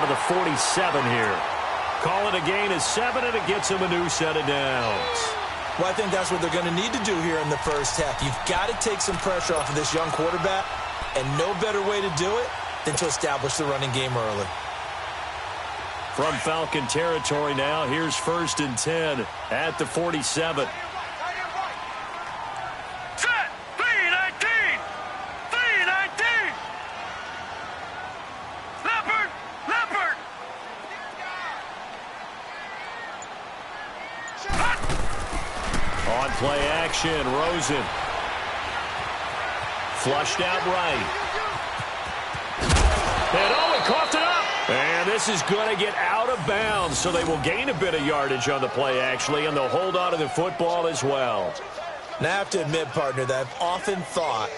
the 47 here. Call it a gain of 7, and it gets him a new set of downs. Well, I think that's what they're going to need to do here in the first half. You've got to take some pressure off of this young quarterback, and no better way to do it than to establish the running game early. From Falcon territory now, here's 1st and 10 at the 47. On play action, Rosen. Flushed out right. And he coughed it up. And this is going to get out of bounds, so they will gain a bit of yardage on the play, actually, and they'll hold on to the football as well. Now, I have to admit, partner, that I've often thought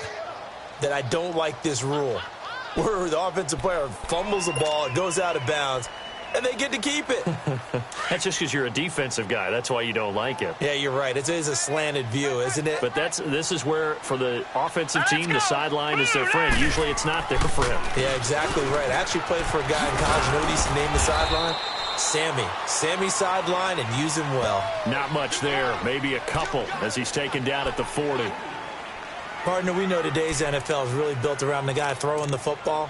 that I don't like this rule, where the offensive player fumbles the ball, it goes out of bounds, and they get to keep it. That's just because you're a defensive guy. That's why you don't like it. Yeah, you're right. It is a slanted view, isn't it? But this is where, for the offensive team, the sideline is their friend. Usually it's not there for him. Yeah, exactly right. I actually played for a guy in college. You know what he used to name the sideline? Sammy. Sammy sideline, and use him well. Not much there. Maybe a couple as he's taken down at the 40. Partner, we know today's NFL is really built around the guy throwing the football.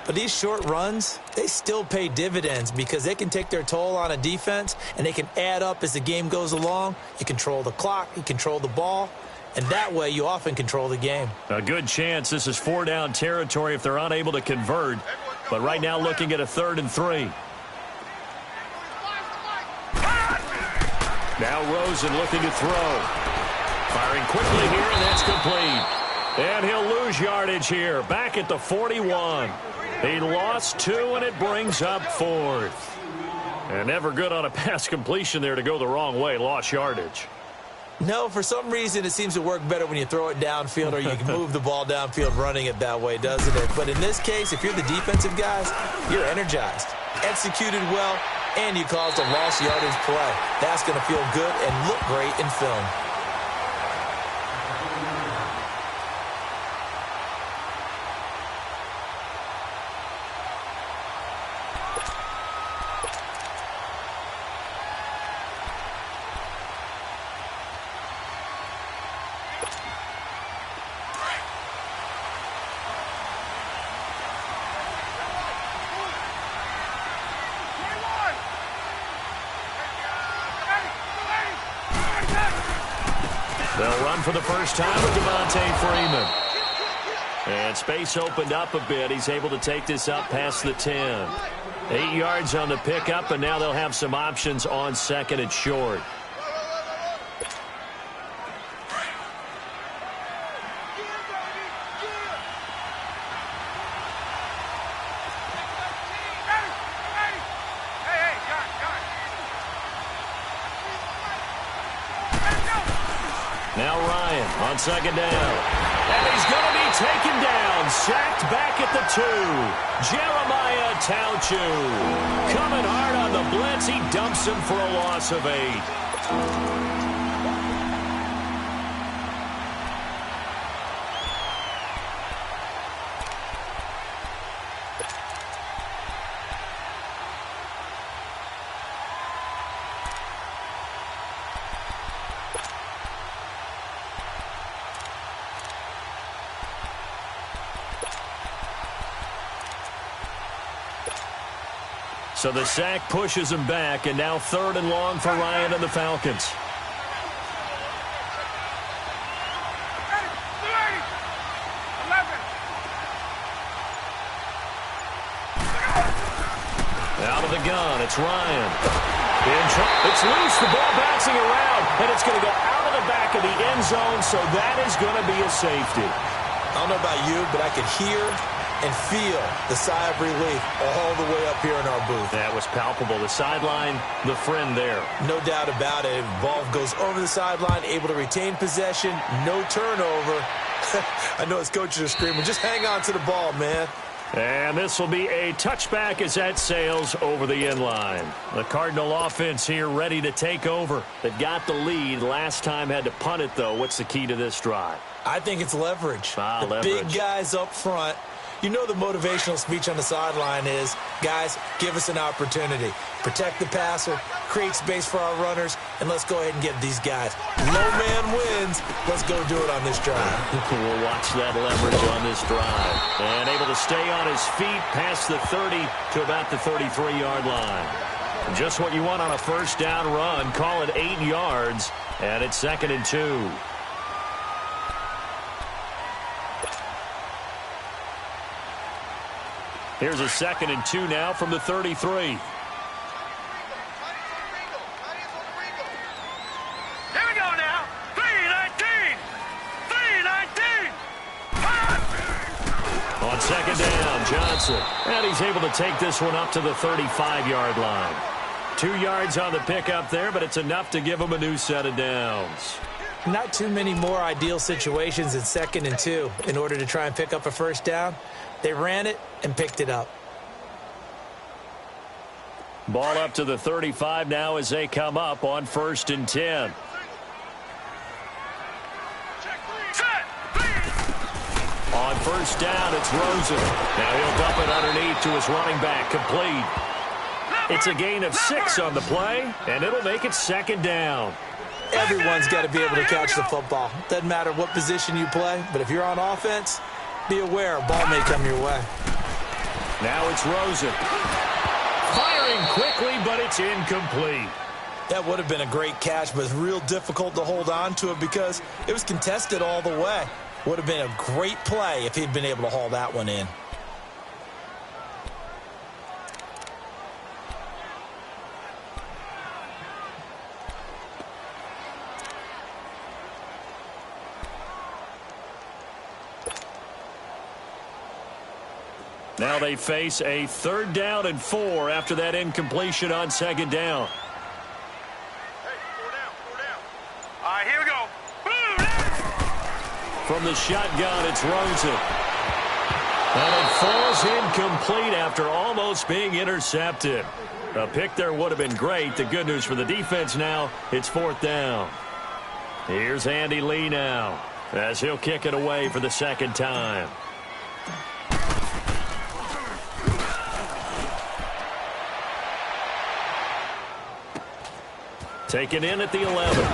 But these short runs, they still pay dividends because they can take their toll on a defense, and they can add up as the game goes along. You control the clock, you control the ball, and that way you often control the game. A good chance this is 4-down territory if they're unable to convert. But right now looking at a 3rd and 3. Now Rosen looking to throw. Firing quickly here, and that's complete. And he'll lose yardage here, back at the 41. He lost 2, and it brings up 4th. And never good on a pass completion there to go the wrong way. Lost yardage. No, for some reason it seems to work better when you throw it downfield or you can move the ball downfield running it that way, doesn't it? But in this case, if you're the defensive guys, you're energized, executed well, and you caused a lost yardage play. That's going to feel good and look great in film. They'll run for the first time with Devontae Freeman. And space opened up a bit. He's able to take this up past the 10. 8 yards on the pickup, and now they'll have some options on 2nd and short. Now Ryan on 2nd down. And he's going to be taken down. Sacked back at the 2. Jeremiah Tauchu. Coming hard on the blitz. He dumps him for a loss of 8. So the sack pushes him back, and now 3rd and long for Ryan and the Falcons. Out of the gun, it's Ryan. It's loose, the ball bouncing around, and it's going to go out of the back of the end zone, so that is going to be a safety. I don't know about you, but I could hear and feel the sigh of relief all the way up here in our booth. That was palpable. The sideline, the friend there. No doubt about it. Ball goes over the sideline, able to retain possession, no turnover. I know his coaches are screaming, just hang on to the ball, man. And this will be a touchback as that sails over the end line. The Cardinal offense here ready to take over. They've got the lead. Last time had to punt it, though. What's the key to this drive? I think it's leverage. Big guys up front You know the motivational speech on the sideline is, guys, give us an opportunity. Protect the passer, create space for our runners, and let's go ahead and get these guys. No man wins. Let's go do it on this drive. We'll watch that leverage on this drive. And able to stay on his feet past the 30 to about the 33-yard line. Just what you want on a first down run. Call it 8 yards, and it's 2nd and 2. Here's a 2nd and 2 now from the 33. Here we go now. 3-19. 3-19. On 2nd down, Johnson. And he's able to take this one up to the 35-yard line. 2 yards on the pickup there, but it's enough to give him a new set of downs. Not too many more ideal situations in 2nd and 2 in order to try and pick up a first down. They ran it and picked it up. Ball up to the 35 now as they come up on 1st and 10. On 1st down, it's Rosen. Now he'll dump it underneath to his running back, complete. It's a gain of 6 on the play, and it'll make it 2nd down. Everyone's got to be able to catch the football. Doesn't matter what position you play, but if you're on offense, be aware a ball may come your way. Now it's Rosen. Firing quickly, but it's incomplete. That would have been a great catch, but it's real difficult to hold on to it because it was contested all the way. Would have been a great play if he'd been able to haul that one in. Now they face a 3rd down and 4 after that incompletion on 2nd down. Hey, 4 down, 4 down. All right, here we go. From the shotgun, it's Rosen. And it falls incomplete after almost being intercepted. A pick there would have been great. The good news for the defense now, it's 4th down. Here's Andy Lee now as he'll kick it away for the 2nd time. Taken in at the 11.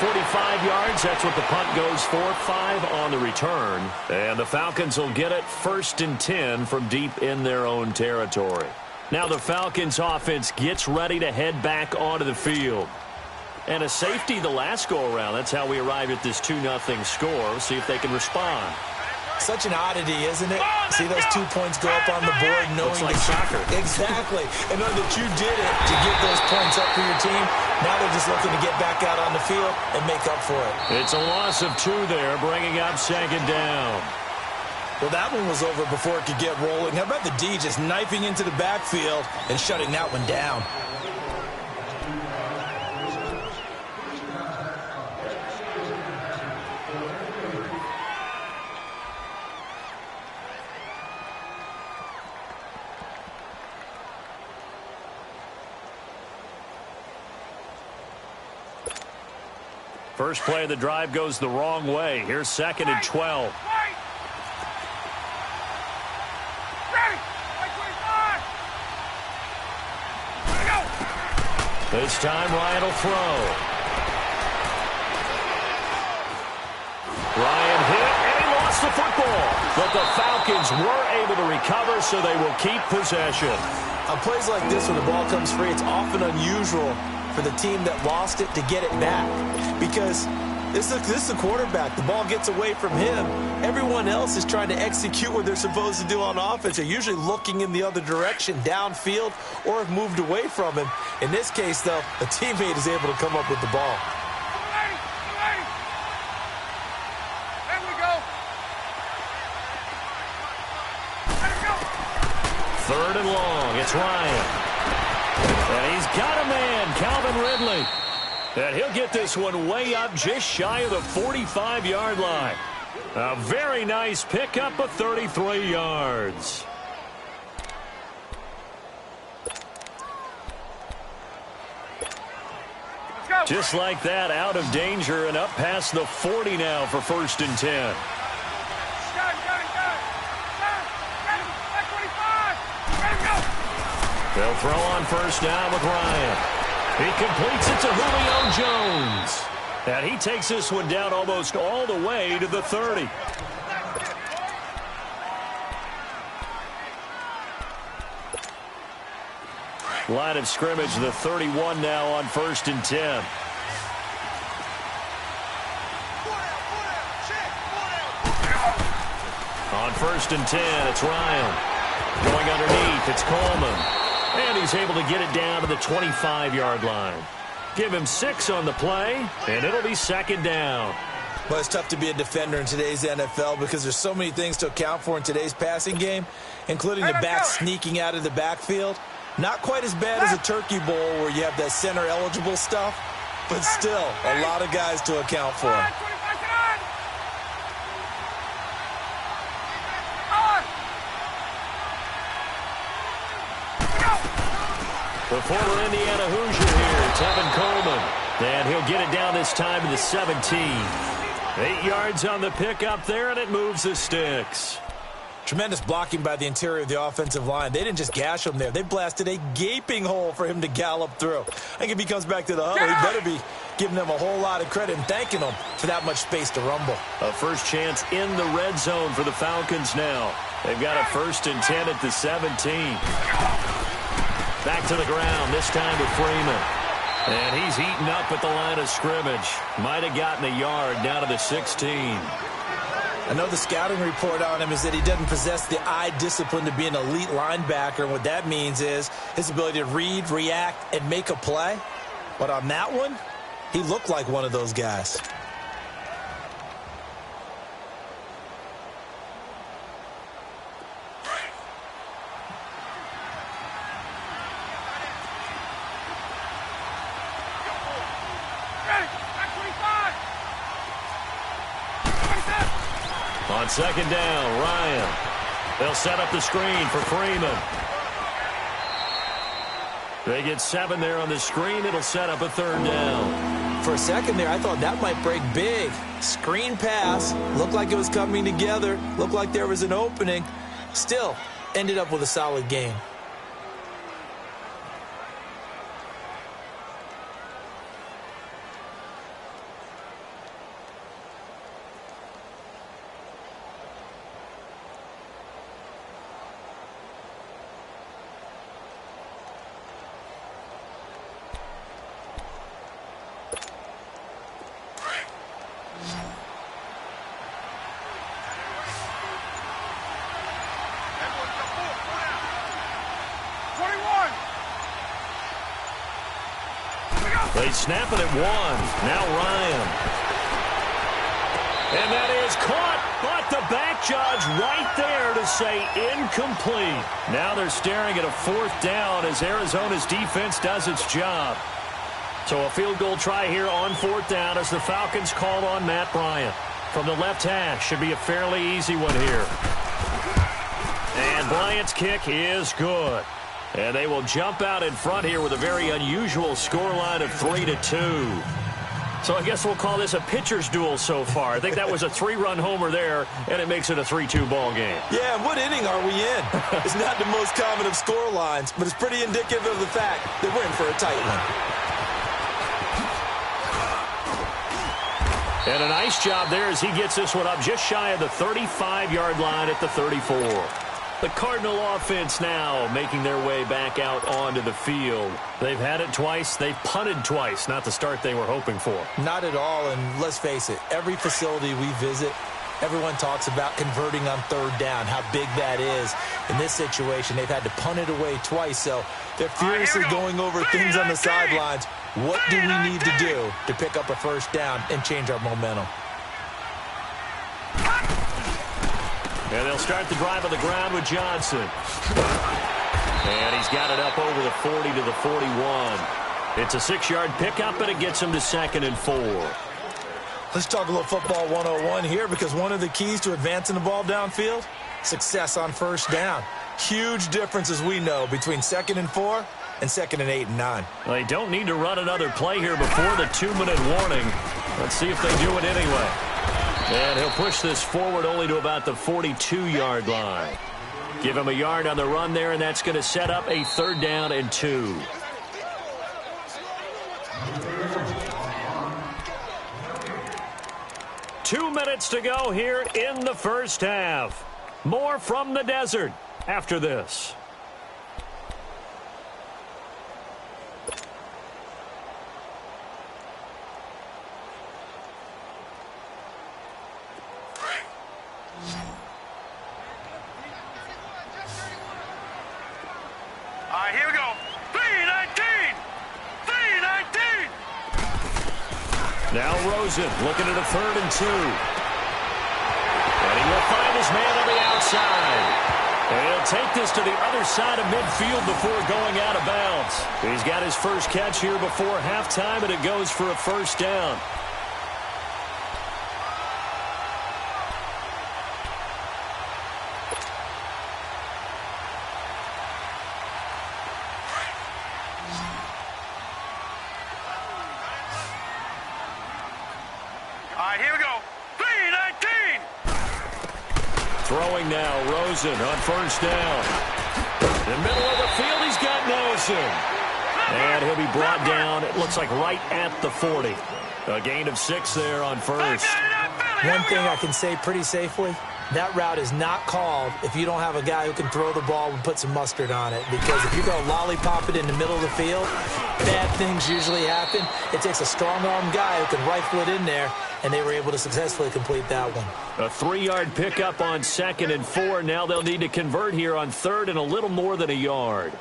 45 yards, that's what the punt goes for. 5 on the return. And the Falcons will get it 1st and 10 from deep in their own territory. Now the Falcons offense gets ready to head back onto the field. And a safety the last go-around. That's how we arrived at this 2-0 score. We'll see if they can respond. Such an oddity, isn't it? See those 2 points go up on the board knowing Looks like soccer. Exactly. And knowing that you did it to get those points up for your team, now they're just looking to get back out on the field and make up for it. It's a loss of 2 there, bringing up 2nd down. Well, that one was over before it could get rolling. How about the D just knifing into the backfield and shutting that one down? First play of the drive goes the wrong way. Here's 2nd and 12. This time Ryan will throw. Ryan hit, and he lost the football. But the Falcons were able to recover, so they will keep possession. On plays like this, when the ball comes free, it's often unusual for the team that lost it to get it back. Because this is the quarterback. The ball gets away from him. Everyone else is trying to execute what they're supposed to do on offense. They're usually looking in the other direction, downfield, or have moved away from him. In this case, though, a teammate is able to come up with the ball. There we go. 3rd and long. It's Ryan. And he's got a man, Calvin Ridley. And he'll get this one way up just shy of the 45-yard line. A very nice pickup of 33 yards. Just like that, out of danger and up past the 40 now for 1st and 10. They'll throw on first down with Ryan. He completes it to Julio Jones. And he takes this one down almost all the way to the 30. Line of scrimmage, the 31 now on 1st and 10. On 1st and 10, it's Ryan. Going underneath, it's Coleman. And he's able to get it down to the 25-yard line. Give him 6 on the play, and it'll be 2nd down. Well, it's tough to be a defender in today's NFL because there's so many things to account for in today's passing game, including the back sneaking out of the backfield. Not quite as bad as a turkey bowl where you have that center-eligible stuff, but still a lot of guys to account for. The former Indiana Hoosier here, Tevin Coleman. And he'll get it down this time to the 17. 8 yards on the pickup there, and it moves the sticks. Tremendous blocking by the interior of the offensive line. They didn't just gash him there. They blasted a gaping hole for him to gallop through. I think if he comes back to the huddle, he better be giving them a whole lot of credit and thanking them for that much space to rumble. A first chance in the red zone for the Falcons now. They've got a 1st and 10 at the 17. Back to the ground, this time with Freeman. And he's eaten up at the line of scrimmage. Might have gotten a yard down to the 16. I know the scouting report on him is that he doesn't possess the eye discipline to be an elite linebacker. And what that means is his ability to read, react, and make a play. But on that one, he looked like one of those guys. On 2nd down, Ryan. They'll set up the screen for Freeman. They get 7 there on the screen. It'll set up a 3rd down. For a second there, I thought that might break big. Screen pass. Looked like it was coming together. Looked like there was an opening. Still, ended up with a solid game. They snap it at 1. Now Ryan. And that is caught, but the back judge right there to say incomplete. Now they're staring at a 4th down as Arizona's defense does its job. So a field goal try here on 4th down as the Falcons call on Matt Bryant. From the left hash, should be a fairly easy one here. And Bryant's kick is good. And they will jump out in front here with a very unusual scoreline of 3-2. So I guess we'll call this a pitcher's duel so far. I think that was a 3-run homer there, and it makes it a 3-2 ball game. Yeah, and what inning are we in? It's not the most common of score lines, but it's pretty indicative of the fact that we're in for a tight one. And a nice job there as he gets this one up just shy of the 35-yard line at the 34. The Cardinal offense now making their way back out onto the field. They've had it twice. They've punted twice. Not the start they were hoping for. Not at all, and let's face it, every facility we visit, everyone talks about converting on 3rd down, how big that is. In this situation, they've had to punt it away twice, so they're furiously going over things on the sidelines. What do we need to do to pick up a 1st down and change our momentum? And they'll start the drive on the ground with Johnson. And he's got it up over the 40 to the 41. It's a 6-yard pickup, and it gets him to 2nd and 4. Let's talk a little football 101 here, because one of the keys to advancing the ball downfield, success on 1st down. Huge difference, as we know, between 2nd and 4 and 2nd and 8 and 9. Well, they don't need to run another play here before the 2-minute warning. Let's see if they do it anyway. And he'll push this forward only to about the 42-yard line. Give him a yard on the run there, and that's going to set up a 3rd down and 2. Two minutes to go here in the first half. More from the desert after this. Here we go. 3-19. 3-19. Now Rosen looking at a 3rd and 2. And he will find his man on the outside. And he'll take this to the other side of midfield before going out of bounds. He's got his first catch here before halftime, and it goes for a 1st down. Here we go. 3-19. Throwing now, Rosen on 1st down. In the middle of the field, he's got Nelson. And he'll be brought down, it looks like right at the 40. A gain of 6 there on 1st. One thing I can say pretty safely, that route is not called if you don't have a guy who can throw the ball and put some mustard on it. Because if you're going to lollipop it in the middle of the field, bad things usually happen. It takes a strong-arm guy who can rifle it in there, and they were able to successfully complete that one. A 3-yard pickup on 2nd and 4. Now they'll need to convert here on 3rd and a little more than a yard.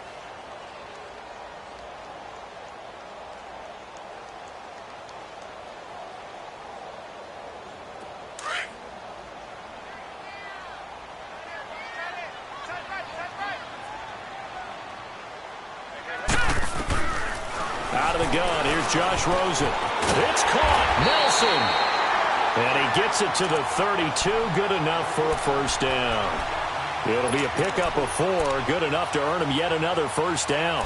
Out of the gun, here's Josh Rosen. It's caught, Nelson. And he gets it to the 32, good enough for a 1st down. It'll be a pickup of 4, good enough to earn him yet another 1st down.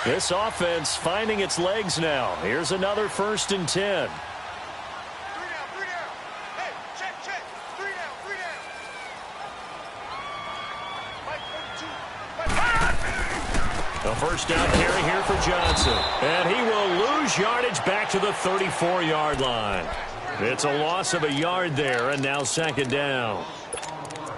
This offense finding its legs now. Here's another 1st and 10. 3 down. Hey, check. 3 down. A 1st down carry here for Johnson. And he will lose yardage back to the 34-yard line. It's a loss of a yard there, and now 2nd down.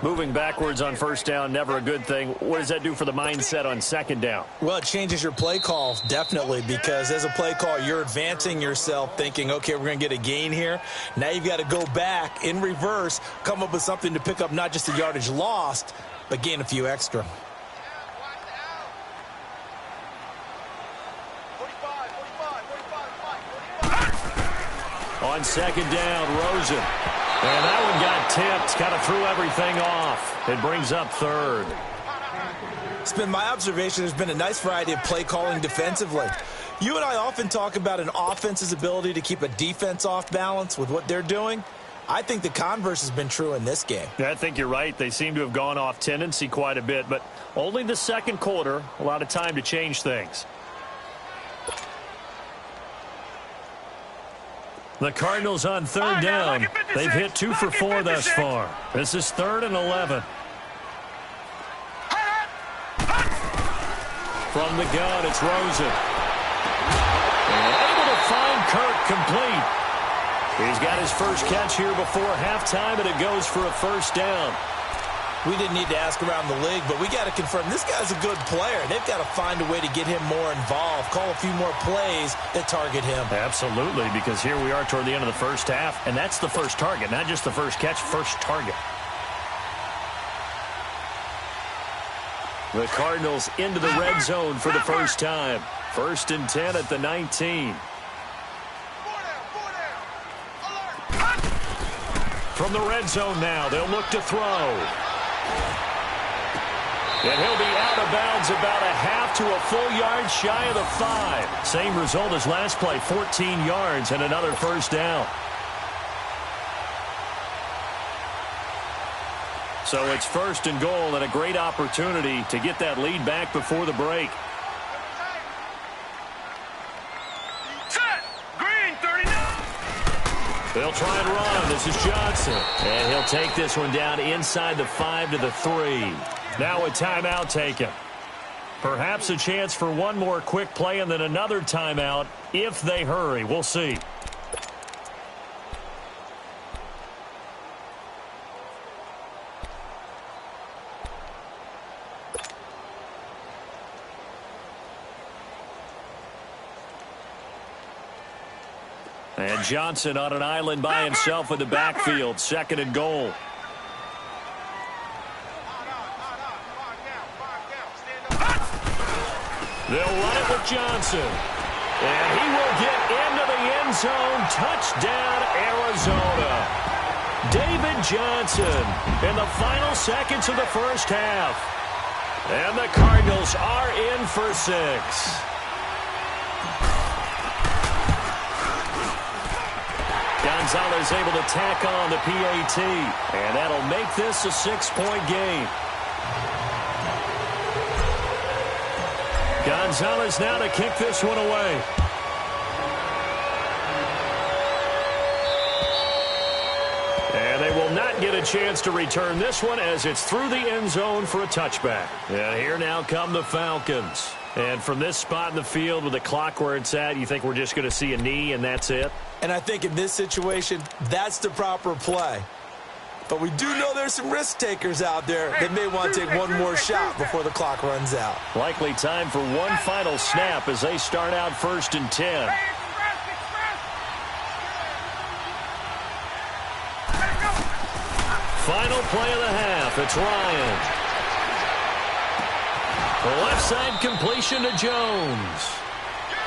Moving backwards on 1st down, never a good thing. What does that do for the mindset on 2nd down? Well, it changes your play call, definitely, because as a play call, you're advancing yourself thinking, okay, we're going to get a gain here. Now you've got to go back in reverse, come up with something to pick up not just the yardage lost, but gain a few extra. On 2nd down, Rosen. And that one got tipped, kind of threw everything off. It brings up 3rd. It's been my observation there's been a nice variety of play calling defensively. You and I often talk about an offense's ability to keep a defense off balance with what they're doing. I think the converse has been true in this game. I think you're right. They seem to have gone off tendency quite a bit, but only the 2nd quarter, a lot of time to change things. The Cardinals on 3rd down. They've hit 2 for 4 thus far. This is 3rd and 11. From the gun, it's Rosen. And able to find Kirk complete. He's got his first catch here before halftime, and it goes for a 1st down. We didn't need to ask around the league, but we got to confirm this guy's a good player. They've got to find a way to get him more involved, call a few more plays that target him. Absolutely, because here we are toward the end of the first half, and that's the first target, not just the first catch, first target. The Cardinals into the red zone for the first time. 1st and 10 at the 19. From the red zone now, they'll look to throw. And he'll be out of bounds about a half to a full yard shy of the 5. Same result as last play, 14 yards and another 1st down. So it's 1st and goal and a great opportunity to get that lead back before the break. They'll try and run. This is Johnson. And he'll take this one down inside the 5 to the 3. Now a timeout taken. Perhaps a chance for one more quick play and then another timeout if they hurry. We'll see. And Johnson on an island by himself in the backfield. 2nd and goal. They'll run it with Johnson. And he will get into the end zone. Touchdown, Arizona. David Johnson in the final seconds of the first half. And the Cardinals are in for 6. Gonzalez able to tack on the PAT. And that'll make this a 6-point game. Gonzalez now to kick this one away. And they will not get a chance to return this one as it's through the end zone for a touchback. And here now come the Falcons. And from this spot in the field with the clock where it's at, you think we're just going to see a knee and that's it? And I think in this situation, that's the proper play. But we do know there's some risk takers out there that may want to take one more shot before the clock runs out. Likely time for one final snap as they start out 1st and 10. Final play of the half. It's Ryan. The left side completion to Jones.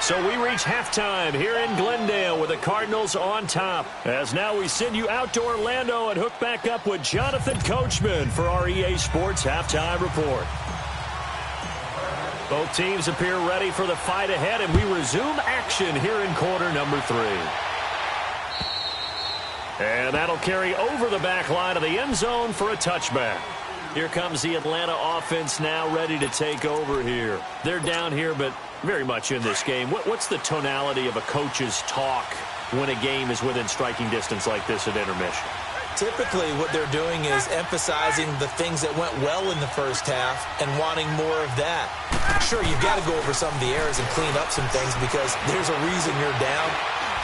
So we reach halftime here in Glendale with the Cardinals on top. As now we send you out to Orlando and hook back up with Jonathan Coachman for our EA Sports Halftime Report. Both teams appear ready for the fight ahead, and we resume action here in quarter number 3. And that'll carry over the back line of the end zone for a touchback. Here comes the Atlanta offense now ready to take over here. They're down here, but very much in this game. What's the tonality of a coach's talk when a game is within striking distance like this at intermission? Typically, what they're doing is emphasizing the things that went well in the first half and wanting more of that. Sure, you've got to go over some of the errors and clean up some things because there's a reason you're down.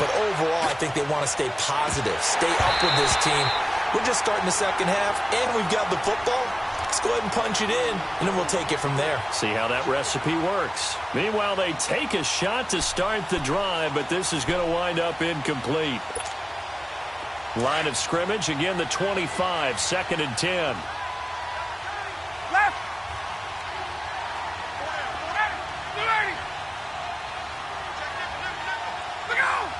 But overall, I think they want to stay positive, stay up with this team. We're just starting the second half, and we've got the football. Let's go ahead and punch it in, and then we'll take it from there. See how that recipe works. Meanwhile, they take a shot to start the drive, but this is going to wind up incomplete. Line of scrimmage, again, the 25, 2nd and 10. Left. Look out!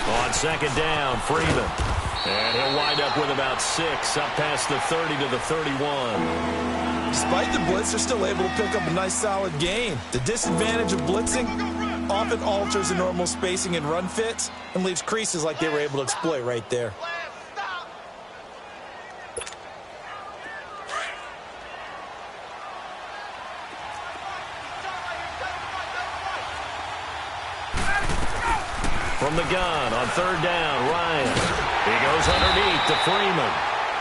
On 2nd down, Freeman. And he'll wind up with about 6, up past the 30 to the 31. Despite the blitz, they're still able to pick up a nice, solid gain. The disadvantage of blitzing often alters the normal spacing and run fits and leaves creases like they were able to exploit right there. From the gun on 3rd down, Ryan. He goes underneath to Freeman.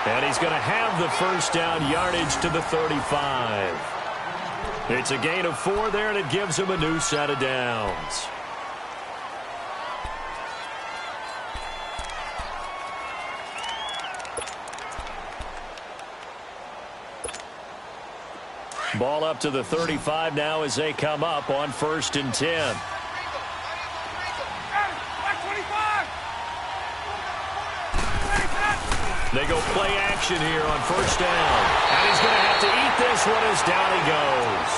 And he's going to have the first down yardage to the 35. It's a gain of 4 there, and it gives him a new set of downs. Ball up to the 35 now as they come up on 1st and 10. They go play action here on 1st down. And he's going to have to eat this one as down he goes.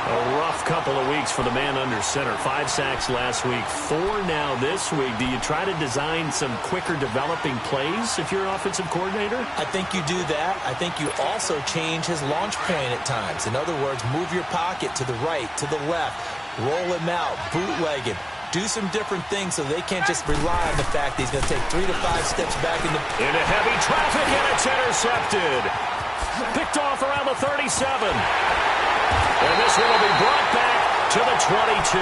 A rough couple of weeks for the man under center. 5 sacks last week, 4 now this week. Do you try to design some quicker developing plays if you're an offensive coordinator? I think you do that. I think you also change his launch point at times. In other words, move your pocket to the right, to the left, roll him out, bootleg him. Do some different things so they can't just rely on the fact that he's going to take 3 to 5 steps back into heavy traffic, and it's intercepted. Picked off around the 37. And this one will be brought back to the 22.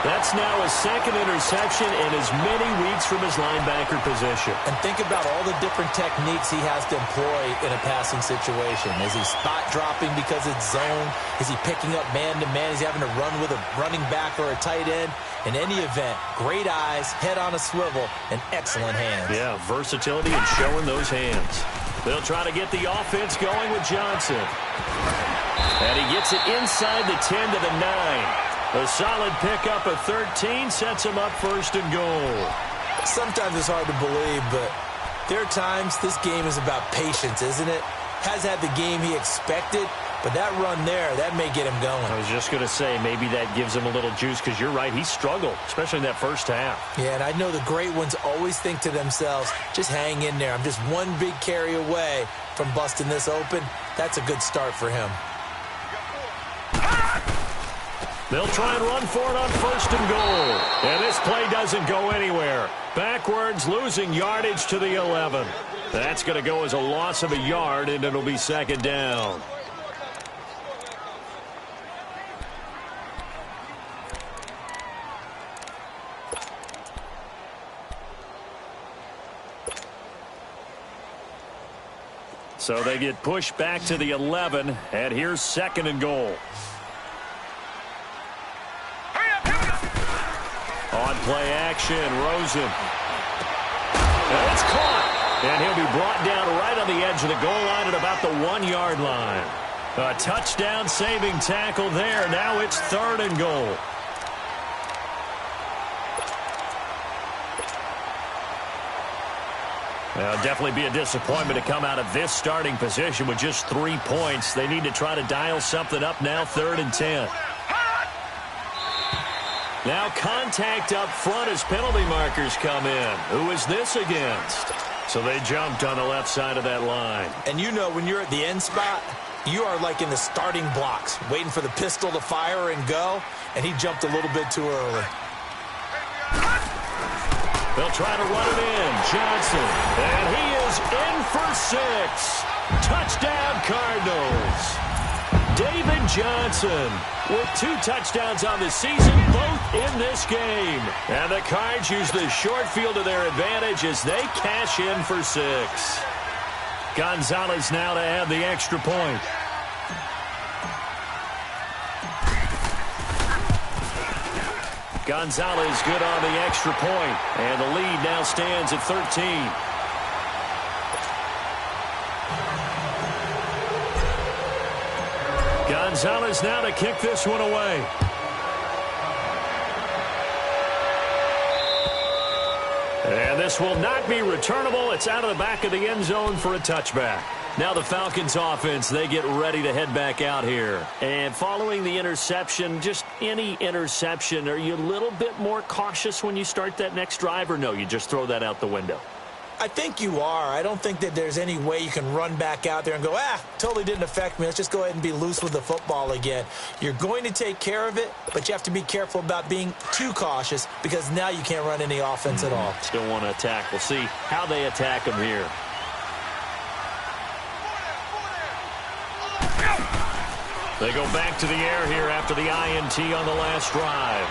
That's now his second interception in as many weeks from his linebacker position. And think about all the different techniques he has to employ in a passing situation. Is he spot dropping because it's zone? Is he picking up man-to-man? Is he having to run with a running back or a tight end? In any event, great eyes, head on a swivel, and excellent hands. Yeah, versatility and showing those hands. They'll try to get the offense going with Johnson. And he gets it inside the 10 to the 9. A solid pickup of 13 sets him up first and goal. Sometimes it's hard to believe, but there are times this game is about patience, isn't it? Has had the game he expected, but that run there, that may get him going. I was just going to say, maybe that gives him a little juice, because you're right, he struggled, especially in that first half. Yeah, and I know the great ones always think to themselves, just hang in there. I'm just one big carry away from busting this open. That's a good start for him. They'll try and run for it on first and goal. And this play doesn't go anywhere. Backwards, losing yardage to the 11. That's going to go as a loss of a yard, and it'll be second down. So they get pushed back to the 11, and here's second and goal. On play action, Rosen. And it's caught. And he'll be brought down right on the edge of the goal line at about the 1-yard line. A touchdown-saving tackle there. Now it's third and goal. Well, definitely be a disappointment to come out of this starting position with just 3 points. They need to try to dial something up now, third and 10. Now contact up front as penalty markers come in. Who is this against? So they jumped on the left side of that line. And you know when you're at the end spot, you are like in the starting blocks, waiting for the pistol to fire and go, and he jumped a little bit too early. They'll try to run it in. Johnson. And he is in for 6. Touchdown, Cardinals. David Johnson with 2 touchdowns on the season, both in this game. And the Cards use the short field to their advantage as they cash in for 6. Gonzalez now to add the extra point. Gonzalez good on the extra point, and the lead now stands at 13. Gonzalez now to kick this one away. And this will not be returnable. It's out of the back of the end zone for a touchback. Now the Falcons offense, they get ready to head back out here. And following the interception, just any interception, are you a little bit more cautious when you start that next drive, or no, you just throw that out the window? I think you are. I don't think that there's any way you can run back out there and go, totally didn't affect me. Let's just go ahead and be loose with the football again. You're going to take care of it, but you have to be careful about being too cautious because now you can't run any offense at all. Still want to attack. We'll see how they attack them here. They go back to the air here after the INT on the last drive.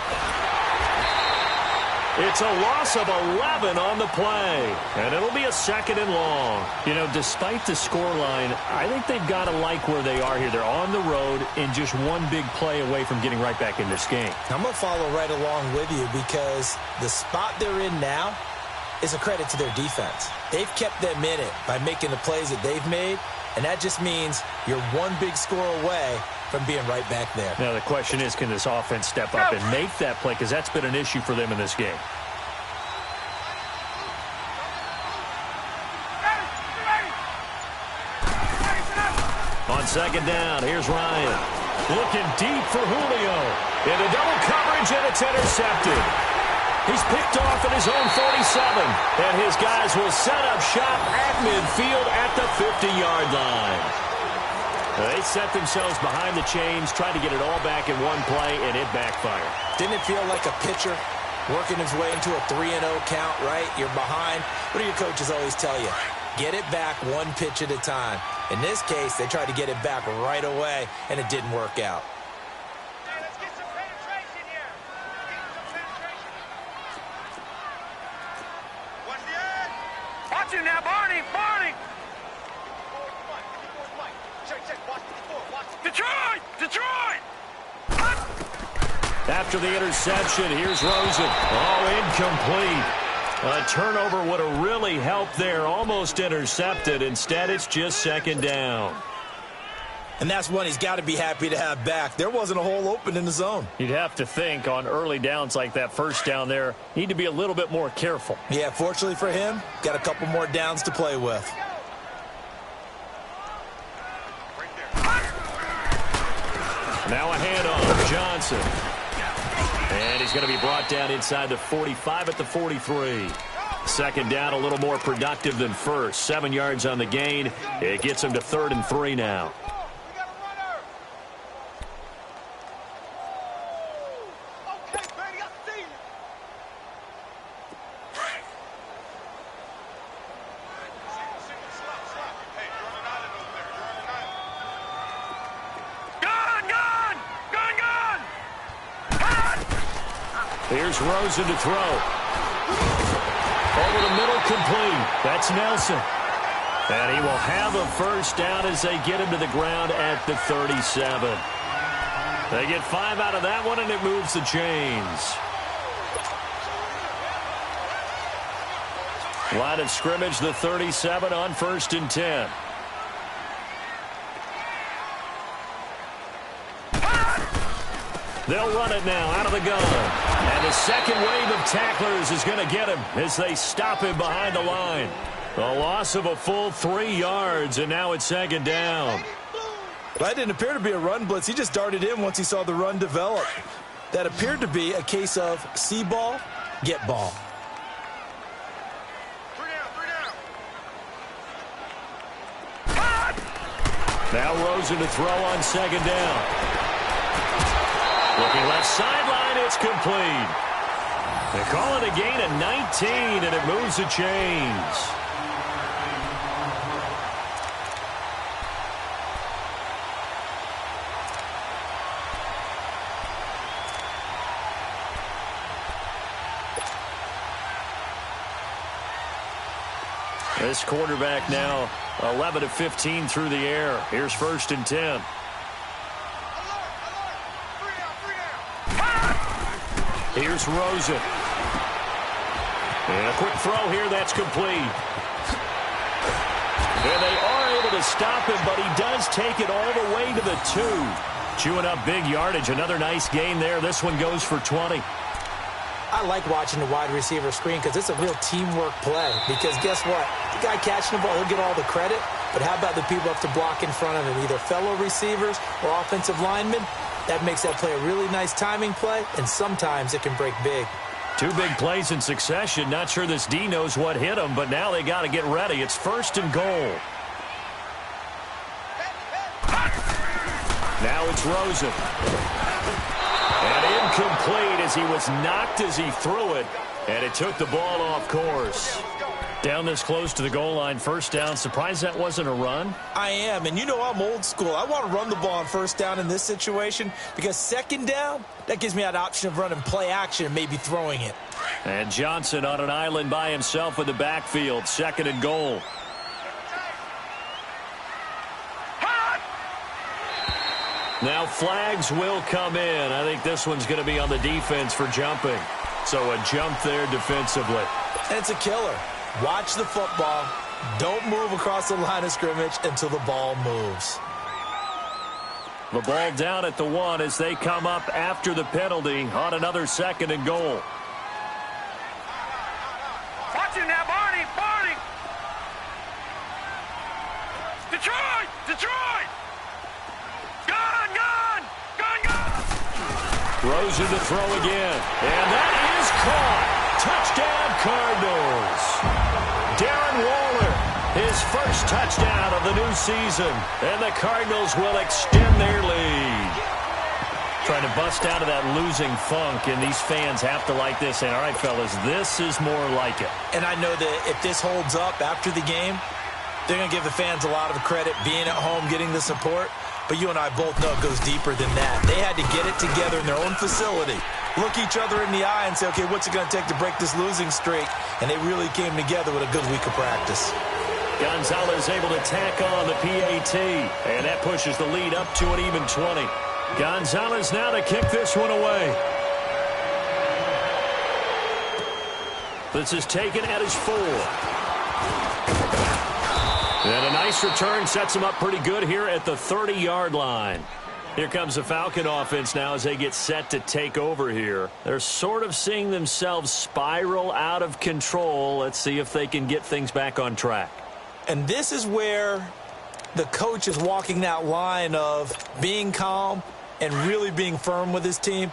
It's a loss of 11 on the play, and it'll be a second and long. You know, despite the scoreline, I think they've got to like where they are here. They're on the road and just one big play away from getting right back in this game. I'm going to follow right along with you because the spot they're in now is a credit to their defense. They've kept them in it by making the plays that they've made, and that just means you're one big score away from being right back there. Now the question is, can this offense step up and make that play? Because that's been an issue for them in this game. On second down, here's Ryan. Looking deep for Julio. Into double coverage, and it's intercepted. He's picked off at his own 47. And his guys will set up shop at midfield at the 50-yard line. They set themselves behind the chains, tried to get it all back in one play, and it backfired. Didn't it feel like a pitcher working his way into a 3-0 count, right? You're behind. What do your coaches always tell you? Get it back one pitch at a time. In this case, they tried to get it back right away, and it didn't work out. Detroit! Detroit! After the interception, here's Rosen. Oh, incomplete. A turnover would have really helped there. Almost intercepted. Instead, it's just second down. And that's one he's got to be happy to have back. There wasn't a hole open in the zone. You'd have to think on early downs like that, first down there, need to be a little bit more careful. Yeah, fortunately for him, got a couple more downs to play with. Now a handoff, Johnson. And he's going to be brought down inside the 45 at the 43. Second down, a little more productive than first. 7 yards on the gain. It gets him to 3rd and 3 now. Here's Rosen to throw. Over the middle, complete. That's Nelson. And he will have a first down as they get him to the ground at the 37. They get 5 out of that one, and it moves the chains. Line of scrimmage, the 37 on 1st and 10. They'll run it now out of the gun. And the second wave of tacklers is going to get him as they stop him behind the line. A loss of a full 3 yards, and now it's second down. That didn't appear to be a run blitz. He just darted in once he saw the run develop. That appeared to be a case of see ball, get ball. 3 down. Now Rosen to throw on second down. Looking left sideline, it's complete. They call it a gain of 19, and it moves the chains. This quarterback now 11 of 15 through the air. Here's 1st and 10. Here's Rosen. And a quick throw here, that's complete. And they are able to stop him, but he does take it all the way to the 2. Chewing up big yardage. Another nice gain there. This one goes for 20. I like watching the wide receiver screen because it's a real teamwork play. Because guess what? The guy catching the ball, he'll get all the credit. But how about the people up to block in front of him, either fellow receivers or offensive linemen? That makes that play a really nice timing play, and sometimes it can break big. 2 big plays in succession. Not sure this D knows what hit him, but now they got to get ready. It's 1st and goal. Now it's Rosen. And incomplete as he was knocked as he threw it, and it took the ball off course. Down this close to the goal line, 1st down. Surprised that wasn't a run? I am, and you know I'm old school. I want to run the ball on 1st down in this situation because 2nd down, that gives me that option of running play action and maybe throwing it. And Johnson on an island by himself in the backfield, 2nd and goal. Now flags will come in. I think this one's going to be on the defense for jumping. So a jump there defensively. And it's a killer. Watch the football. Don't move across the line of scrimmage until the ball moves. The ball down at the 1 as they come up after the penalty on another 2nd and goal. Watch him now, Barney! Barney! Detroit! Detroit! Gun! Gun! Gun! Gun! Rosen to throw again. And that is caught. Touchdown, Cardinals. Darren Waller, his first touchdown of the new season. And the Cardinals will extend their lead. Trying to bust out of that losing funk, and these fans have to like this. And, all right, fellas, this is more like it. And I know that if this holds up after the game, they're going to give the fans a lot of credit being at home, getting the support. But you and I both know it goes deeper than that. They had to get it together in their own facility, look each other in the eye and say, okay, what's it going to take to break this losing streak? And they really came together with a good week of practice. Gonzalez able to tack on the PAT, and that pushes the lead up to an even 20. Gonzalez now to kick this one away. This is taken at his 4. And a nice return sets him up pretty good here at the 30-yard line. Here comes the Falcon offense now as they get set to take over here. They're sort of seeing themselves spiral out of control. Let's see if they can get things back on track. And this is where the coach is walking that line of being calm and really being firm with his team.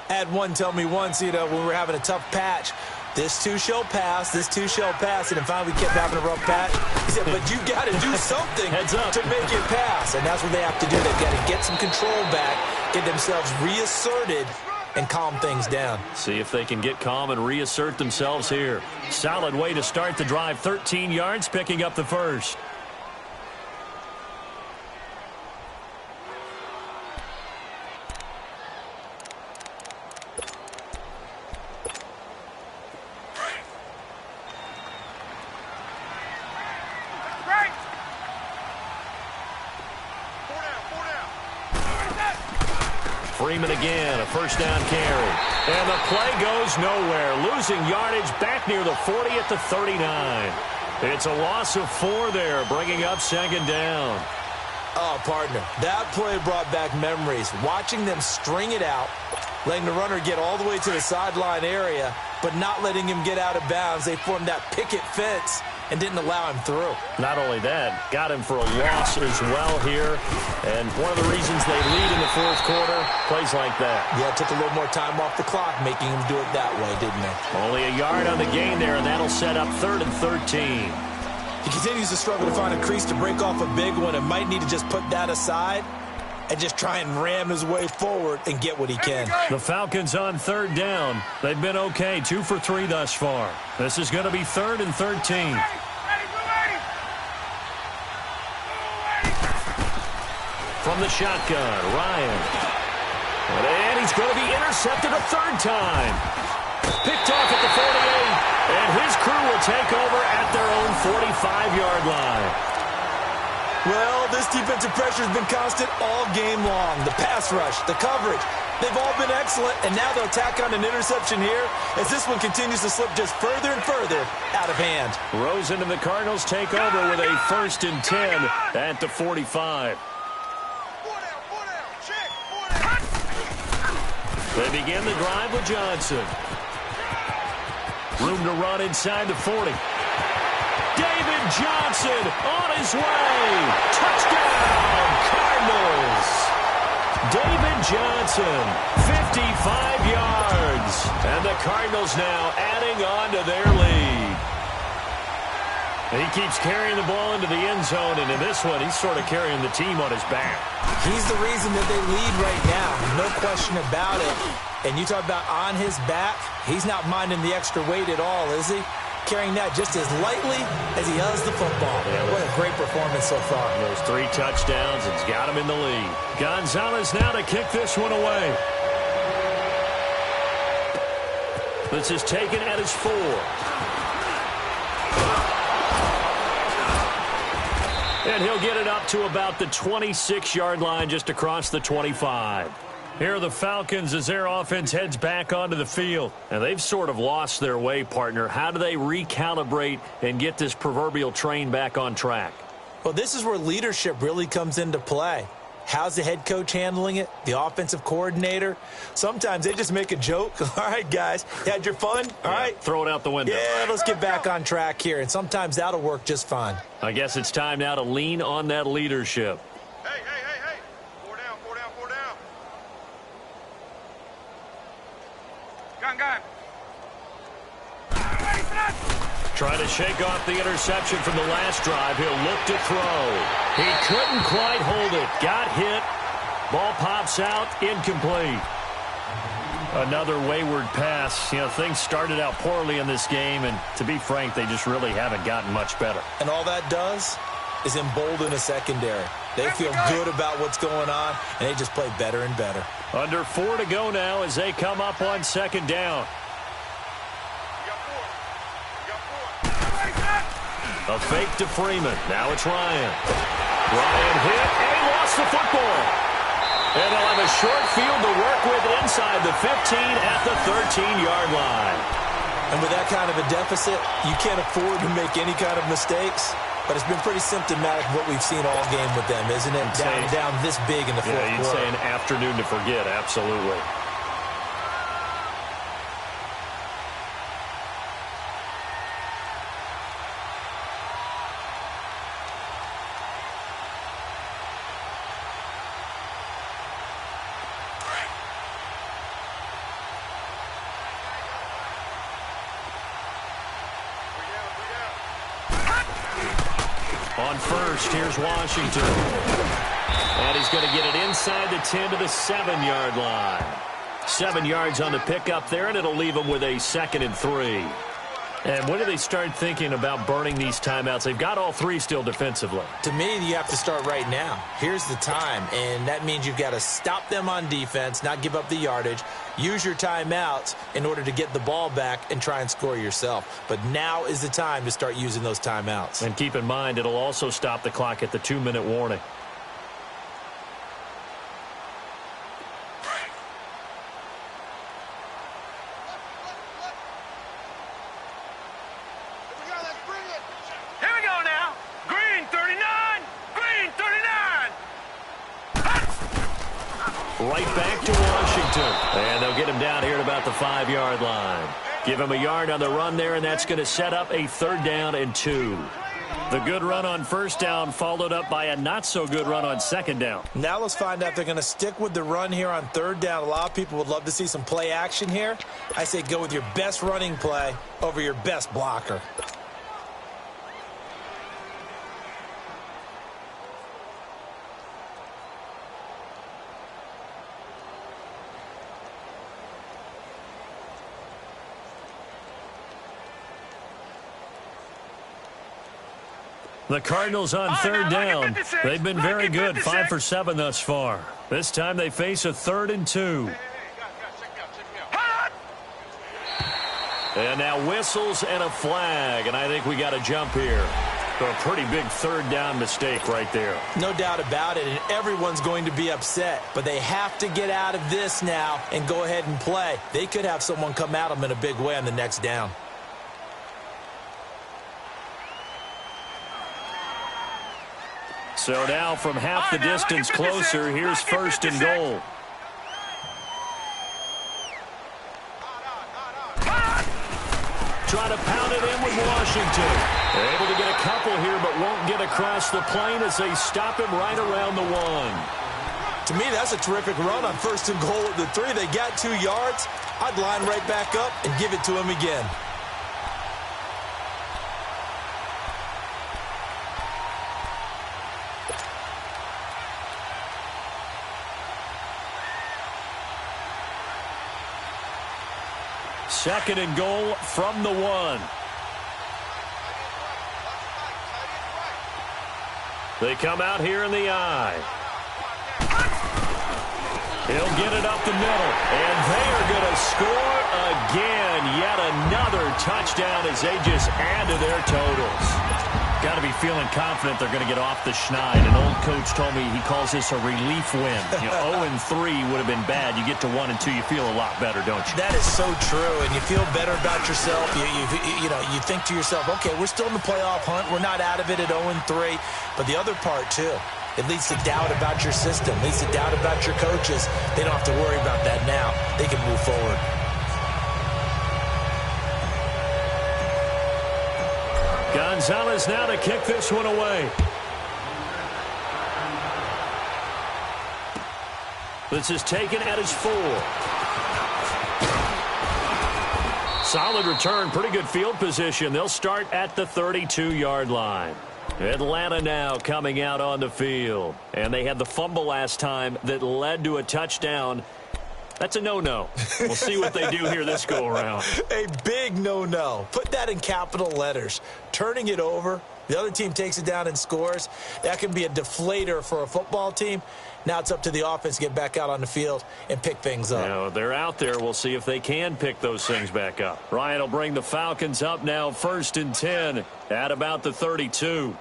I had one tell me once, when we were having a tough patch, this too shall pass, this too shall pass, and then finally we kept having a rough patch. He said, but you got to do something to make it pass, and that's what they have to do. They've got to get some control back, get themselves reasserted, and calm things down. See if they can get calm and reassert themselves here. Solid way to start the drive, 13 yards, picking up the first. Freeman again, a first down carry. And the play goes nowhere. Losing yardage back near the 40 at the 39. It's a loss of 4 there, bringing up second down. Oh, partner, that play brought back memories. Watching them string it out, letting the runner get all the way to the sideline area, but not letting him get out of bounds. They formed that picket fence and didn't allow him through. Not only that, got him for a loss as well here. And one of the reasons they lead in the fourth quarter, plays like that. Yeah, it took a little more time off the clock, making him do it that way, didn't they? Only a yard on the gain there, and that'll set up 3rd and 13. He continues to struggle to find a crease to break off a big one and might need to just put that aside and just try and ram his way forward and get what he can. The Falcons on 3rd down. They've been okay, 2 for 3 thus far. This is going to be 3rd and 13. From the shotgun, Ryan. And he's going to be intercepted a 3rd time. Picked off at the 48. And his crew will take over at their own 45-yard line. Well, this defensive pressure has been constant all game long. The pass rush, the coverage, they've all been excellent, and now they'll tack on an interception here as this one continues to slip just further and further out of hand. Rosen and the Cardinals take over with a 1st and 10 at the 45. They begin the drive with Johnson. Room to run inside the 40. David Johnson on his way. Touchdown, Cardinals. David Johnson, 55 yards. And the Cardinals now adding on to their lead. He keeps carrying the ball into the end zone, and in this one, he's sort of carrying the team on his back. He's the reason that they lead right now, no question about it. And you talk about on his back, he's not minding the extra weight at all, is he? Carrying that just as lightly as he does the football. What a great performance so far. Those 3 touchdowns, it's got him in the lead. Gonzalez now to kick this one away. This is taken at his 4. And he'll get it up to about the 26-yard line just across the 25. Here are the Falcons as their offense heads back onto the field. And they've sort of lost their way, partner. How do they recalibrate and get this proverbial train back on track? Well, this is where leadership really comes into play. How's the head coach handling it? The offensive coordinator? Sometimes they just make a joke. All right, guys, you had your fun? All right. Throw it out the window. Yeah, let's get back on track here. And sometimes that'll work just fine. I guess it's time now to lean on that leadership. Hey. 4 down, 4 down, 4 down. Gun. Trying to shake off the interception from the last drive. He'll look to throw. He couldn't quite hold it. Got hit. Ball pops out. Incomplete. Another wayward pass. Things started out poorly in this game, and to be frank, they just really haven't gotten much better. And all that does is embolden a secondary. They feel good about what's going on, and they just play better and better. Under 4 to go now as they come up on 2nd down. A fake to Freeman. Now it's Ryan. Ryan hit, and he lost the football. And they'll have a short field to work with inside the 15 at the 13-yard line. And with that kind of a deficit, you can't afford to make any kind of mistakes. But it's been pretty symptomatic of what we've seen all game with them, isn't it? Down this big in the fourth quarter. Yeah, you'd say an afternoon to forget, absolutely. On first, here's Washington. And he's going to get it inside the 10 to the 7-yard line. 7 yards on the pickup there, and it'll leave him with a 2nd and 3. And when do they start thinking about burning these timeouts? They've got all 3 still defensively. To me, you have to start right now. Here's the time, and that means you've got to stop them on defense, not give up the yardage, use your timeouts in order to get the ball back and try and score yourself. But now is the time to start using those timeouts. And keep in mind, it'll also stop the clock at the 2-minute warning. Right back to Washington. And they'll get him down here at about the 5-yard line. Give him a yard on the run there, and that's going to set up a 3rd down and 2. The good run on 1st down followed up by a not-so-good run on 2nd down. Now let's find out if they're going to stick with the run here on 3rd down. A lot of people would love to see some play action here. I say go with your best running play over your best blocker. The Cardinals on 3rd down. They've been very good, 5 for 7 thus far. This time they face a 3rd and 2. And now whistles and a flag, and I think we got a jump here. So a pretty big 3rd down mistake right there. No doubt about it, and everyone's going to be upset. But they have to get out of this now and go ahead and play. They could have someone come at them in a big way on the next down. So now from half the distance closer, here's 1st and goal. Trying to pound it in with Washington. Able to get a couple here, but won't get across the plane as they stop him right around the 1. To me, that's a terrific run on 1st and goal at the 3. They got 2 yards. I'd line right back up and give it to him again. Second and goal from the 1. They come out here in the eye. He'll get it up the middle. And they are going to score again. Yet another touchdown as they just add to their totals. Got to be feeling confident they're going to get off the schneid. An old coach told me he calls this a relief win. 0-3 would have been bad. You get to 1 and 2, you feel a lot better, don't you? That is so true, and you feel better about yourself. You think to yourself, okay, we're still in the playoff hunt. We're not out of it at 0-3. But the other part, too, it leads to doubt about your system, leads to doubt about your coaches. They don't have to worry about that now. They can move forward. Gonzalez now to kick this one away. This is taken at his 4. Solid return, pretty good field position. They'll start at the 32-yard line. Atlanta now coming out on the field. And they had the fumble last time that led to a touchdown. That's a no-no. We'll see what they do here this go-around. A big no-no. Put that in capital letters. Turning it over, the other team takes it down and scores. That can be a deflator for a football team. Now it's up to the offense to get back out on the field and pick things up. Now, they're out there. We'll see if they can pick those things back up. Ryan will bring the Falcons up now, 1st and 10 at about the 32.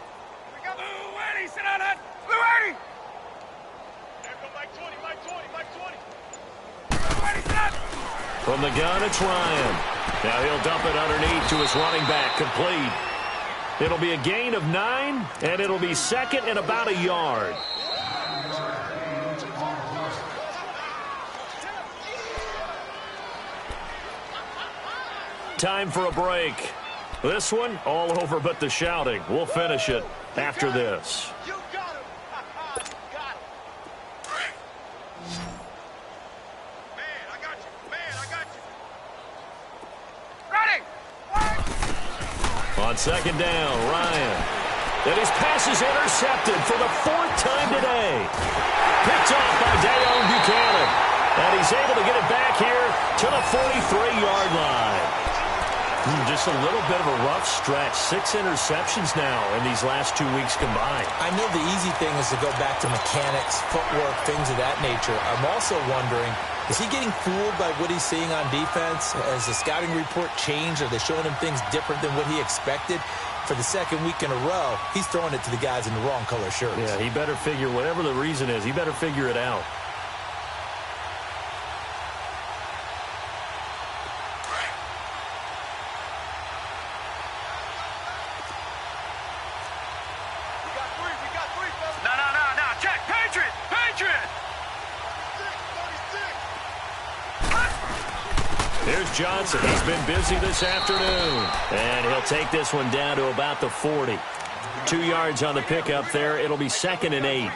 From the gun, it's Ryan. Now he'll dump it underneath to his running back, complete. It'll be a gain of 9, and it'll be 2nd and about a yard. Time for a break. This one, all over but the shouting. We'll finish it after this. On 2nd down, Ryan. And his pass is intercepted for the 4th time today. Picked off by Dayon Buchanan. And he's able to get it back here to the 43-yard line. Just a little bit of a rough stretch. 6 interceptions now in these last 2 weeks combined. I know the easy thing is to go back to mechanics, footwork, things of that nature. I'm also wondering, is he getting fooled by what he's seeing on defense? Has the scouting report changed? Are they showing him things different than what he expected? For the 2nd week in a row, he's throwing it to the guys in the wrong color shirts. Yeah, he better figure, whatever the reason is, he better figure it out. Here's Johnson. He's been busy this afternoon. And he'll take this one down to about the 40. 2 yards on the pickup there. It'll be 2nd and 8.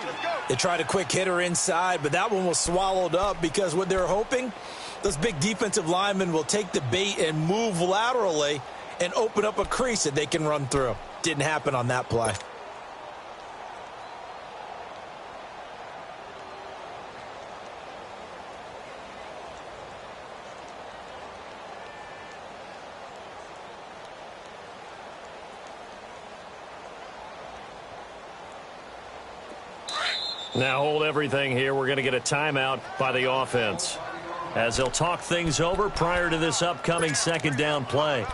They tried a quick hitter inside, but that one was swallowed up because what they're hoping, those big defensive linemen will take the bait and move laterally and open up a crease that they can run through. Didn't happen on that play. Now hold everything here. We're going to get a timeout by the offense as they'll talk things over prior to this upcoming 2nd down play.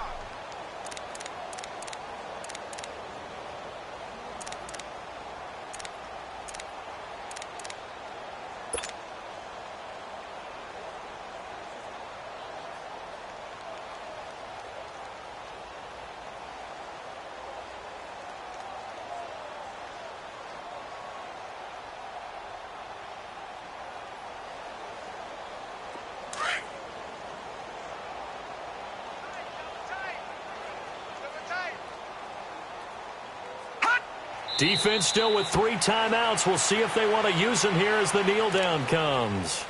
Defense still with 3 timeouts. We'll see if they want to use them here as the kneel down comes.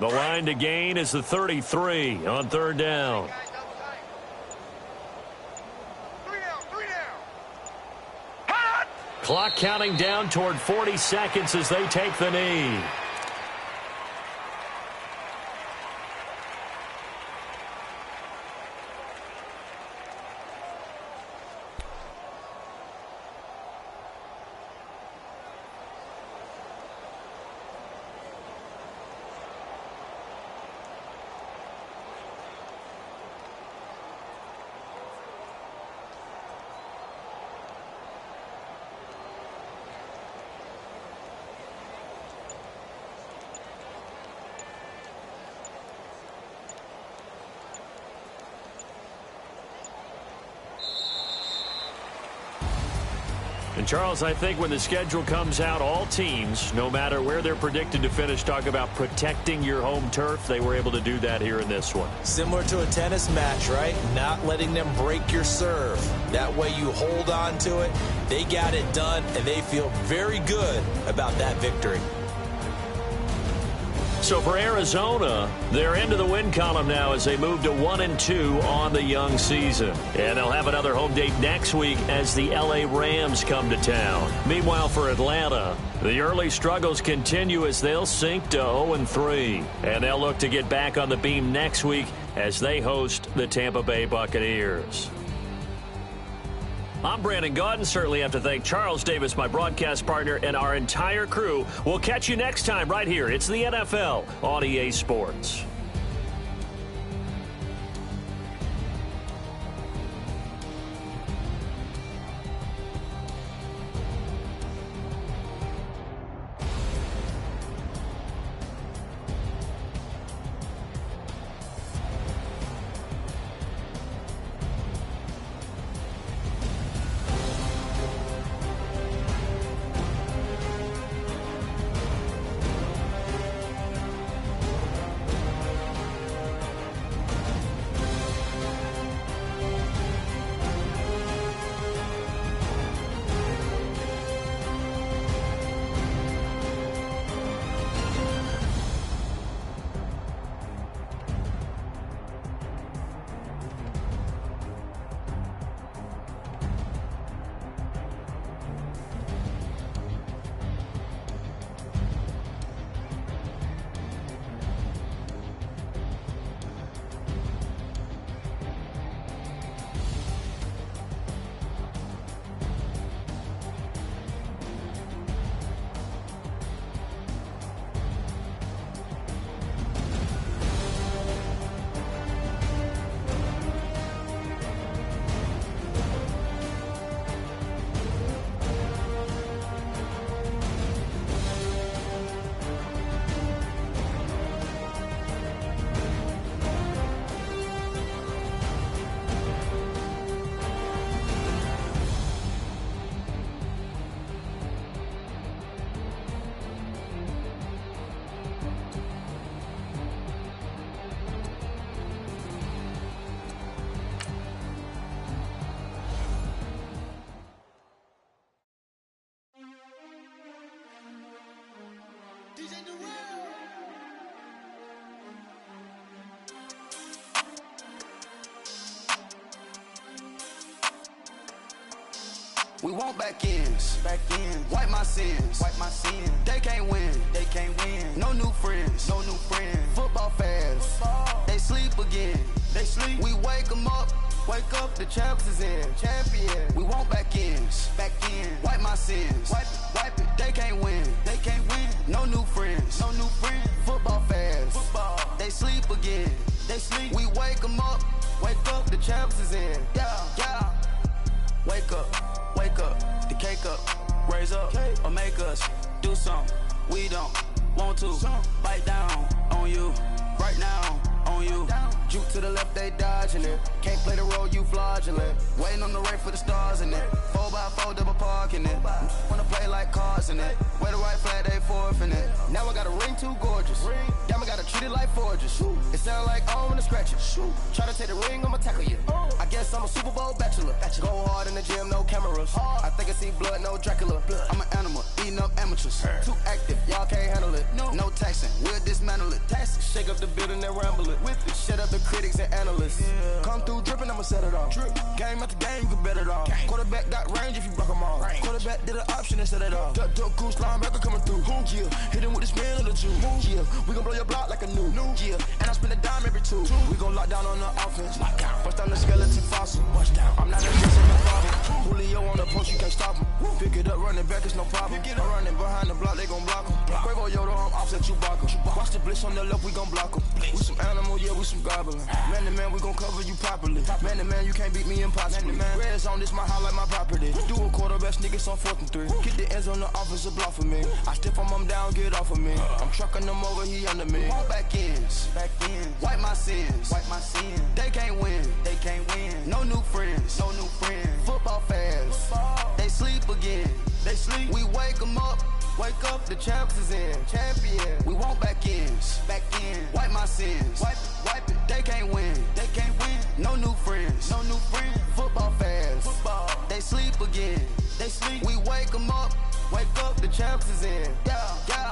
The line to gain is the 33 on 3rd down. Clock counting down toward 40 seconds as they take the knee. And, Charles, I think when the schedule comes out, all teams, no matter where they're predicted to finish, talk about protecting your home turf. They were able to do that here in this one. Similar to a tennis match, right? Not letting them break your serve. That way you hold on to it. They got it done, and they feel very good about that victory. So for Arizona, they're into the win column now as they move to 1-2 on the young season. And they'll have another home date next week as the LA Rams come to town. Meanwhile, for Atlanta, the early struggles continue as they'll sink to 0-3. And they'll look to get back on the beam next week as they host the Tampa Bay Buccaneers. I'm Brandon Gaudin. Certainly have to thank Charles Davis, my broadcast partner, and our entire crew. We'll catch you next time right here. It's the NFL on EA Sports. We want back ends. Wipe my sins. They can't win. No new friends. Football fans. They sleep again. We wake them up. The champs is in. We want back ends. Wipe my sins. Wipe it. They can't win. No new friends. Football fans. They sleep again. We wake them up. The champs is in. Yeah. Wake up, the cake up, raise up, or make us do something we don't want to. Bite down on you, right now on you. Juke to the left, they dodging it. Can't play the role, you fraudulent. Waiting on the right for the stars in it. 4x4 double parking it. Wanna play like cars in it. Wear the right flag, they forfeiting it. Now I got a ring too gorgeous. Damn, I gotta treat it like forges. It sound like I wanna scratch it. Try to take the ring, I'ma tackle you. I guess I'm a Super Bowl bachelor. Go hard in the gym, no cameras. I think I see blood, no Dracula. I'm an animal, eating up amateurs. Too active, y'all can't handle it. No taxing, we'll dismantle it. Shake up the building and ramble it. Shut up the critics and analysts. Come through dripping, I'ma set it off. Game after game, you can bet it off. Quarterback got range if you block them all. Quarterback did an option and set it off. Duck goose linebacker coming through. Yeah, hit him with the spin of the two. Yeah, we gon' blow your block like a new. Yeah, and I spend a dime every two. We gon' lock down on the offense. Bust down the skeleton fossil. I'm not a Jason the problem. Julio on the post, you can't stop him. Pick it up, running back, it's no problem. I'm running behind the block, they gon' block him. Quavo Yoda, I'm offset Chewbacca. Watch the blitz on the left, we gon' block him. We some animal, yeah, we some goblin. Man to man, we gon' cover you properly. Man to man, you can't beat me impossibly. Red zone, this my highlight, my property. Do a quarterback, niggas on 4th and 3. Get the ends on the offensive block for me. I stiff him down, get off of me. I'm trucking them over, he under me. All back ends. Wipe my sins. They can't win. No new friends. Football fans. They sleep again. We wake them up. The champs is in. We want back ends. Wipe my sins. Wipe it. They can't win. No new friends. Football fans. They sleep again. We wake them up. the champs is in.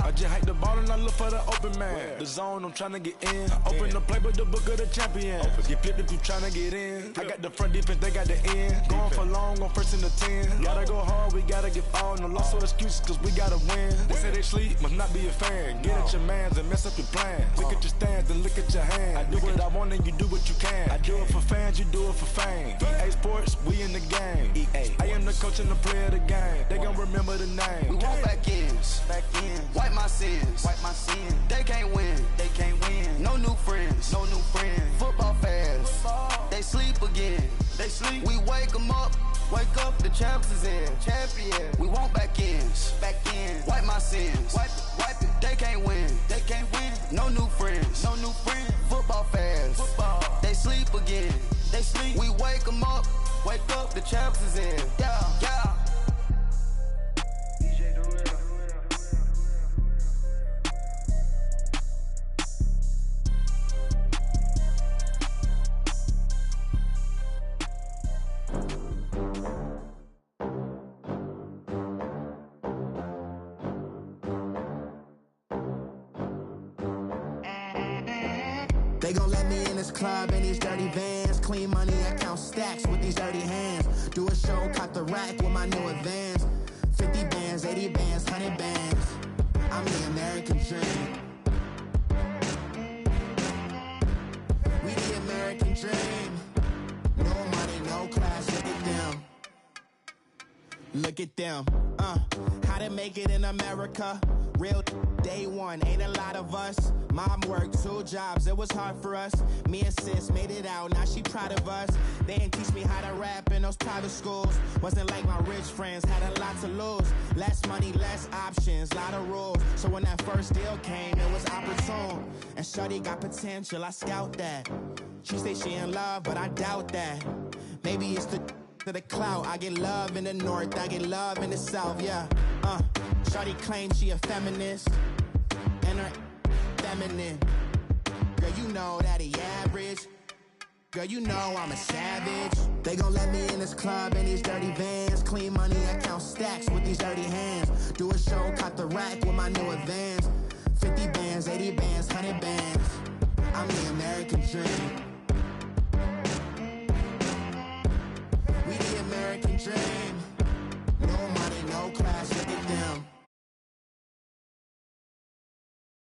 I just hike the ball and I look for the open man. The zone, I'm tryna get in. Open the playbook, the book of the champion. Get flipped if you tryna get in. I got the front defense, they got the end. Going for long, on first and the 10. Gotta go hard, we gotta get all. No loss or excuses, cause we gotta win. They say they sleep, must not be a fan. Get at your mans and mess up your plans. Look at your stands and look at your hands. I do what I want and you do what you can. I do it for fans, you do it for fame. EA Sports, we in the game. I am the coach and the player of the game. They gon' remember the name. We want back ends. Wipe my sins. They can't win. No new friends. Football fans. They sleep again. We wake them up. Wake up, the champs is in. Champion. We want back ends. Wipe my sins. Wipe it. They can't win. No new friends. Football fans. They sleep again. We wake them up. Wake up, the champs is in. Yeah. They gon' let me in this club in these dirty vans. Clean money, I count stacks with these dirty hands. Do a show, cop the rack with my new advance. 50 bands, 80 bands, 100 bands. I'm the American dream. We the American dream. No money, no class, look at them. Look at them, how to make it in America. Real day one, ain't a lot of us. Mom worked 2 jobs, it was hard for us. Me and sis made it out, now she proud of us. They didn't teach me how to rap in those private schools. Wasn't like my rich friends, had a lot to lose. Less money, less options, lot of rules. So when that first deal came, it was opportune. And shorty got potential, I scout that. She say she in love, but I doubt that. Maybe it's the clout. I get love in the north, I get love in the south, yeah. Shorty claims she a feminist, and her feminine. Girl, you know that he average. Girl, you know I'm a savage. They gon' let me in this club in these dirty vans. Clean money, I count stacks with these dirty hands. Do a show, cop the rack with my new advance. 50 bands, 80 bands, 100 bands. I'm the American dream.